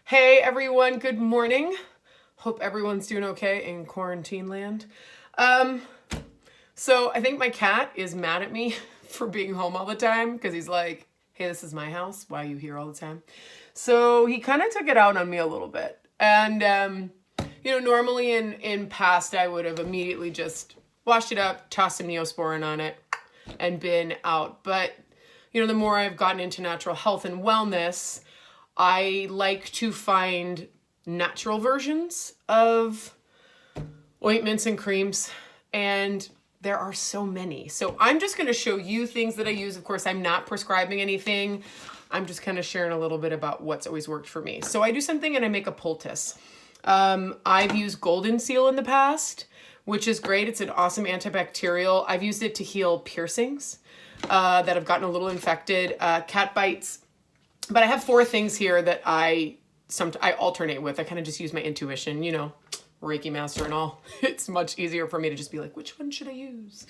Hey everyone, good morning. Hope everyone's doing okay in quarantine land. So I think my cat is mad at me for being home all the time because he's like, hey, this is my house. Why are you here all the time? So he kind of took it out on me a little bit. And, normally in past, I would have immediately just washed it up, tossed some Neosporin on it and been out. But, the more I've gotten into natural health and wellness, I like to find natural versions of ointments and creams, and there are so many. So I'm just going to show you things that I use. Of course, I'm not prescribing anything. I'm just kind of sharing a little bit about what's always worked for me. So I do something and I make a poultice. I've used goldenseal in the past, which is great. It's an awesome antibacterial. I've used it to heal piercings that have gotten a little infected, cat bites. But I have 4 things here that I alternate with. I kind of just use my intuition, Reiki master and all. It's much easier for me to just be like, which one should I use?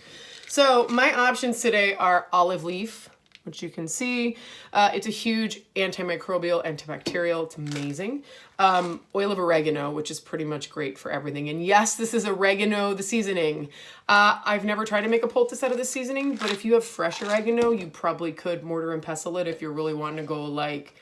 So my options today are olive leaf, which you can see. It's a huge antimicrobial, antibacterial. It's amazing. Oil of oregano, which is pretty much great for everything. And yes, this is oregano, the seasoning. I've never tried to make a poultice out of this seasoning, but if you have fresh oregano, you probably could mortar and pestle it if you're really wanting to go like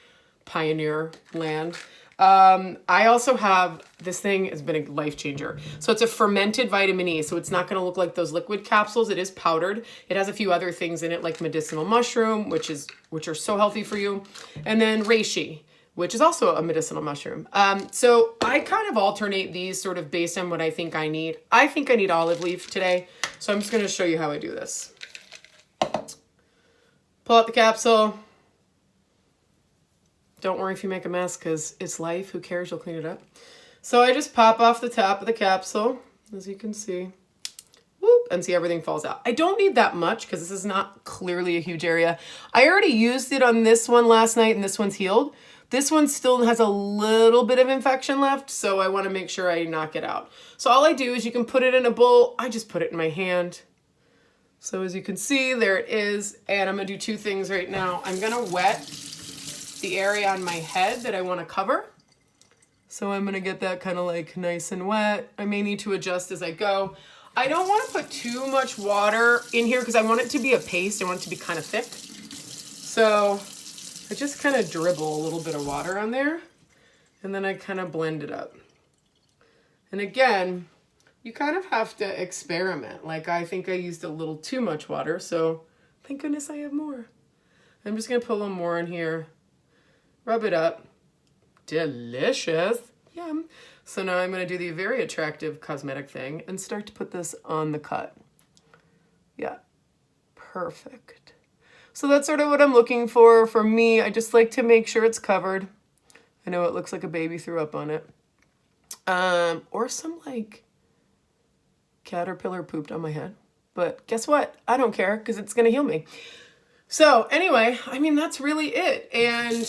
pioneer land. I also have, this thing has been a life changer. So it's a fermented vitamin E. So it's not going to look like those liquid capsules. It is powdered. It has a few other things in it like medicinal mushroom, which are so healthy for you. And then reishi, which is also a medicinal mushroom. So I kind of alternate these sort of based on what I think I need. I think I need olive leaf today. So I'm just going to show you how I do this. Pull out the capsule. Don't worry if you make a mess because it's life. Who cares? You'll clean it up. So I just pop off the top of the capsule, as you can see. Whoop, and see everything falls out. I don't need that much because this is not clearly a huge area. I already used it on this one last night and this one's healed. This one still has a little bit of infection left, so I want to make sure I knock it out. So all I do is you can put it in a bowl. I just put it in my hand. So as you can see, there it is. And I'm going to do 2 things right now. I'm going to wet the area on my head that I want to cover. So I'm going to get that kind of like nice and wet. I may need to adjust as I go. I don't want to put too much water in here because I want it to be a paste. I want it to be kind of thick. So I just kind of dribble a little bit of water on there and then I kind of blend it up. And again, you kind of have to experiment. Like I think I used a little too much water, so thank goodness I have more. I'm just going to put a little more in here. Rub it up. Delicious. Yum. So now I'm going to do the very attractive cosmetic thing and start to put this on the cut. Yeah. Perfect. So that's sort of what I'm looking for. For me, I just like to make sure it's covered. I know it looks like a baby threw up on it. Or some like caterpillar pooped on my head. But guess what? I don't care because it's going to heal me. So anyway, that's really it. And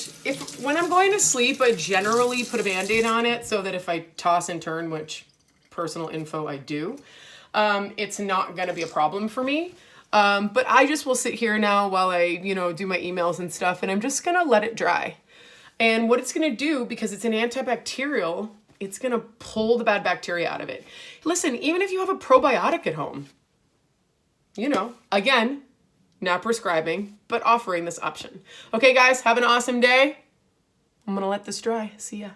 when I'm going to sleep, I generally put a Band-Aid on it so that if I toss and turn, which personal info I do, it's not going to be a problem for me. But I just will sit here now while I, do my emails and stuff, and I'm just going to let it dry. And what it's going to do, because it's an antibacterial, it's going to pull the bad bacteria out of it. Listen, even if you have a probiotic at home, again, not prescribing, but offering this option. Okay, guys, have an awesome day. I'm going to let this dry. See ya.